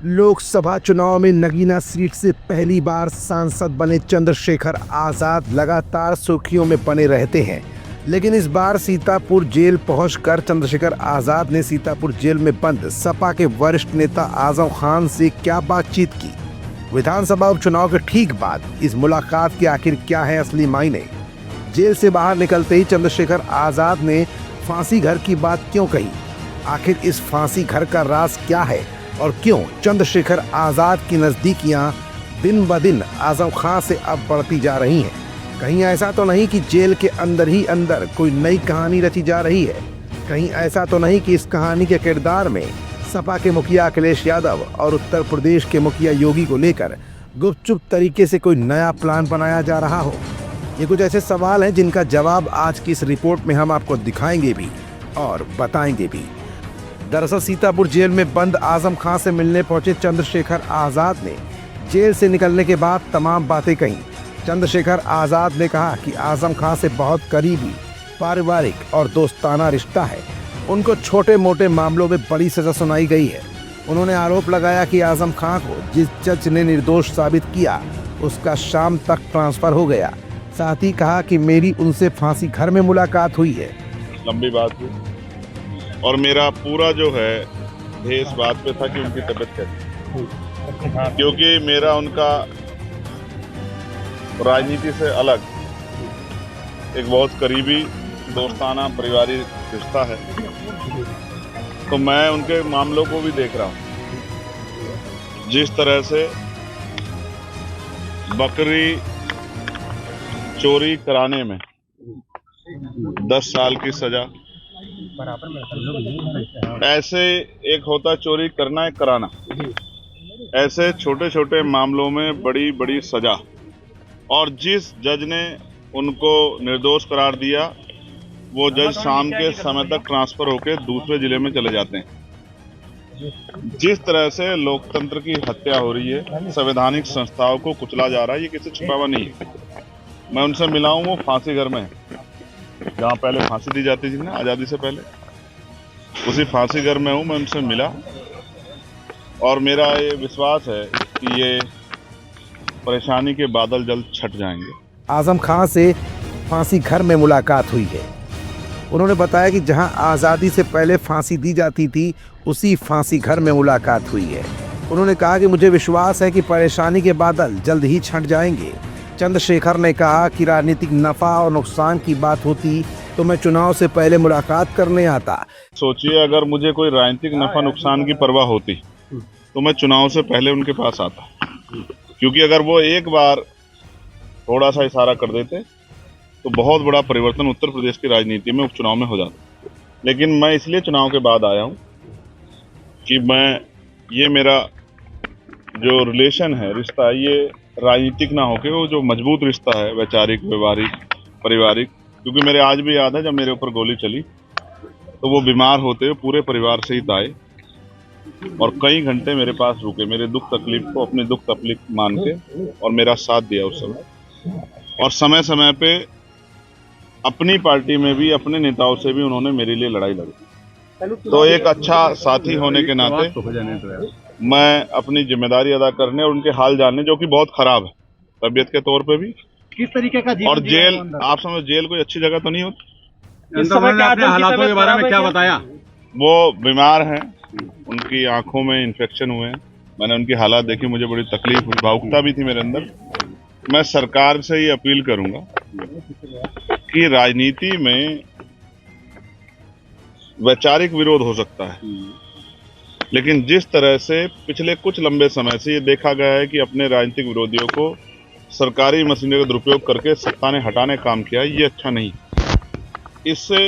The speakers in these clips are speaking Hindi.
लोकसभा चुनाव में नगीना सीट से पहली बार सांसद बने चंद्रशेखर आजाद लगातार सुर्खियों में बने रहते हैं। लेकिन इस बार सीतापुर जेल पहुंचकर चंद्रशेखर आजाद ने सीतापुर जेल में बंद सपा के वरिष्ठ नेता आजम खान से क्या बातचीत की। विधानसभा उपचुनाव के ठीक बाद इस मुलाकात के आखिर क्या है असली मायने। जेल से बाहर निकलते ही चंद्रशेखर आजाद ने फांसी घर की बात क्यों कही। आखिर इस फांसी घर का राज क्या है और क्यों चंद्रशेखर आजाद की नजदीकियां दिन ब दिन आजम खान से अब बढ़ती जा रही हैं। कहीं ऐसा तो नहीं कि जेल के अंदर ही अंदर कोई नई कहानी रची जा रही है। कहीं ऐसा तो नहीं कि इस कहानी के किरदार में सपा के मुखिया अखिलेश यादव और उत्तर प्रदेश के मुखिया योगी को लेकर गुपचुप तरीके से कोई नया प्लान बनाया जा रहा हो। ये कुछ ऐसे सवाल हैं जिनका जवाब आज की इस रिपोर्ट में हम आपको दिखाएंगे भी और बताएंगे भी। दरअसल सीतापुर जेल में बंद आजम खान से मिलने पहुंचे चंद्रशेखर आजाद ने जेल से निकलने के बाद तमाम बातें कही। चंद्रशेखर आजाद ने कहा कि आजम खान से बहुत करीबी पारिवारिक और दोस्ताना रिश्ता है। उनको छोटे मोटे मामलों में बड़ी सजा सुनाई गई है। उन्होंने आरोप लगाया कि आजम खान को जिस जज ने निर्दोष साबित किया उसका शाम तक ट्रांसफर हो गया। साथ ही कहा कि मेरी उनसे फांसी घर में मुलाकात हुई है। लंबी बात हुई और मेरा पूरा जो है ध्येय इस बात पे था कि उनकी तबीयत कैसी, क्योंकि मेरा उनका राजनीति से अलग एक बहुत करीबी दोस्ताना पारिवारिक रिश्ता है। तो मैं उनके मामलों को भी देख रहा हूँ। जिस तरह से बकरी चोरी कराने में 10 साल की सजा, ऐसे एक होता चोरी करना एक कराना, ऐसे छोटे छोटे मामलों में बड़ी बड़ी सजा। और जिस जज ने उनको निर्दोष करार दिया वो जज शाम के समय तक ट्रांसफर होकर दूसरे जिले में चले जाते हैं। जिस तरह से लोकतंत्र की हत्या हो रही है, संवैधानिक संस्थाओं को कुचला जा रहा है, ये किसी छिपा हुआ नहीं है। मैं उनसे मिला हूँ, वो फांसी घर में है जहाँ पहले फांसी दी जाती थी ना आज़ादी से पहले, उसी फांसी घर में हूँ। मैं उनसे मिला और मेरा ये विश्वास है कि ये परेशानी के बादल जल्द छट जाएंगे। आजम खान से फांसी घर में मुलाकात हुई है। उन्होंने बताया कि जहां आज़ादी से पहले फांसी दी जाती थी उसी फांसी घर में मुलाकात हुई है। उन्होंने कहा कि मुझे विश्वास है कि परेशानी के बादल जल्द ही छट जाएंगे। चंद्रशेखर ने कहा कि राजनीतिक नफा और नुकसान की बात होती तो मैं चुनाव से पहले मुलाकात करने आता। सोचिए, अगर मुझे कोई राजनीतिक नफा नुकसान की परवाह होती तो मैं चुनाव से पहले उनके पास आता, क्योंकि अगर वो एक बार थोड़ा सा इशारा कर देते तो बहुत बड़ा परिवर्तन उत्तर प्रदेश की राजनीति में उपचुनाव में हो जाता। लेकिन मैं इसलिए चुनाव के बाद आया हूँ कि ये मेरा जो रिलेशन है, रिश्ता है, ये राजनीतिक ना होके वो जो मजबूत रिश्ता है वैचारिक व्यवहारिक पारिवारिक। क्योंकि मेरे आज भी याद है जब मेरे ऊपर गोली चली तो वो बीमार होते हुए पूरे परिवार सहित आए और कई घंटे मेरे पास रुके, मेरे दुख तकलीफ को अपने दुख तकलीफ मान के, और मेरा साथ दिया उस समय। और समय समय पे अपनी पार्टी में भी अपने नेताओं से भी उन्होंने मेरे लिए लड़ाई लड़ी। तो एक अच्छा साथी होने के नाते मैं अपनी जिम्मेदारी अदा करने और उनके हाल जानने, जो कि बहुत खराब है तबीयत के तौर पे भी, किस तरीके का और जेल, आप समझ जेल कोई अच्छी जगह तो नहीं होती। इस समय अपने हालातों के बारे में क्या बताया? वो बीमार हैं, उनकी आंखों में इन्फेक्शन हुए हैं। मैंने उनकी हालात देखी, मुझे बड़ी तकलीफ हुई, भावुकता भी थी मेरे अंदर। मैं सरकार से ये अपील करूंगा कि राजनीति में वैचारिक विरोध हो सकता है, लेकिन जिस तरह से पिछले कुछ लंबे समय से ये देखा गया है कि अपने राजनीतिक विरोधियों को सरकारी मशीनरी का दुरुपयोग करके सत्ता ने हटाने का काम किया, ये अच्छा नहीं। इससे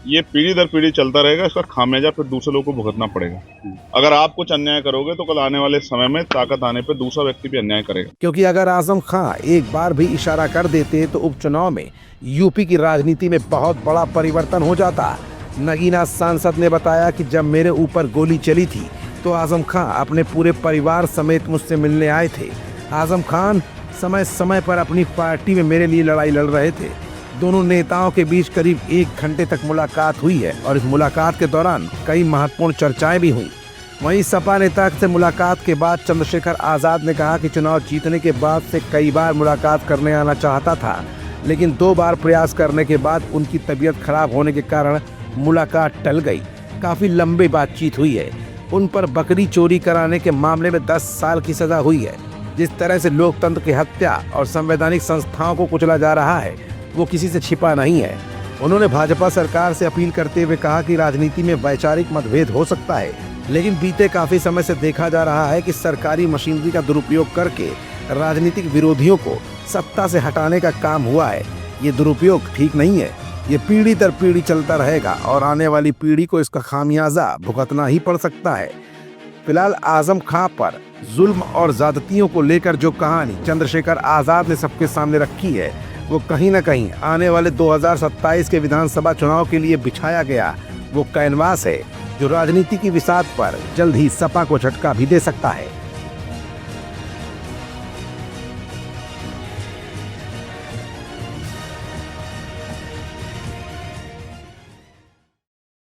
ये पीढ़ी दर पीढ़ी चलता रहेगा, इसका खामियाजा फिर दूसरे लोगों को भुगतना पड़ेगा। अगर आप कुछ अन्याय करोगे तो कल आने वाले समय में ताकत आने पर दूसरा व्यक्ति भी अन्याय करेगा। क्योंकि अगर आजम खान एक बार भी इशारा कर देते तो उपचुनाव में यूपी की राजनीति में बहुत बड़ा परिवर्तन हो जाता। नगीना सांसद ने बताया कि जब मेरे ऊपर गोली चली थी तो आजम खान अपने पूरे परिवार समेत मुझसे मिलने आए थे। आजम खान समय समय पर अपनी पार्टी में मेरे लिए लड़ाई लड़ रहे थे। दोनों नेताओं के बीच करीब 1 घंटे तक मुलाकात हुई है और इस मुलाकात के दौरान कई महत्वपूर्ण चर्चाएं भी हुई। वहीं सपा नेता से मुलाकात के बाद चंद्रशेखर आजाद ने कहा कि चुनाव जीतने के बाद से कई बार मुलाकात करने आना चाहता था, लेकिन 2 बार प्रयास करने के बाद उनकी तबीयत खराब होने के कारण मुलाकात टल गई। काफी लंबी बातचीत हुई है। उन पर बकरी चोरी कराने के मामले में 10 साल की सजा हुई है। जिस तरह से लोकतंत्र की हत्या और संवैधानिक संस्थाओं को कुचला जा रहा है, वो किसी से छिपा नहीं है। उन्होंने भाजपा सरकार से अपील करते हुए कहा कि राजनीति में वैचारिक मतभेद हो सकता है, लेकिन बीते काफी समय से देखा जा रहा है कि सरकारी मशीनरी का दुरुपयोग करके राजनीतिक विरोधियों को सत्ता से हटाने का काम हुआ है। ये दुरुपयोग ठीक नहीं है। ये पीढ़ी दर पीढ़ी चलता रहेगा और आने वाली पीढ़ी को इसका खामियाजा भुगतना ही पड़ सकता है। फिलहाल आजम खां पर जुल्म और ज्यादतियों को लेकर जो कहानी चंद्रशेखर आजाद ने सबके सामने रखी है, वो कहीं न कहीं आने वाले 2027 के विधानसभा चुनाव के लिए बिछाया गया वो कैनवास है, जो राजनीति की विसात पर जल्द ही सपा को झटका भी दे सकता है।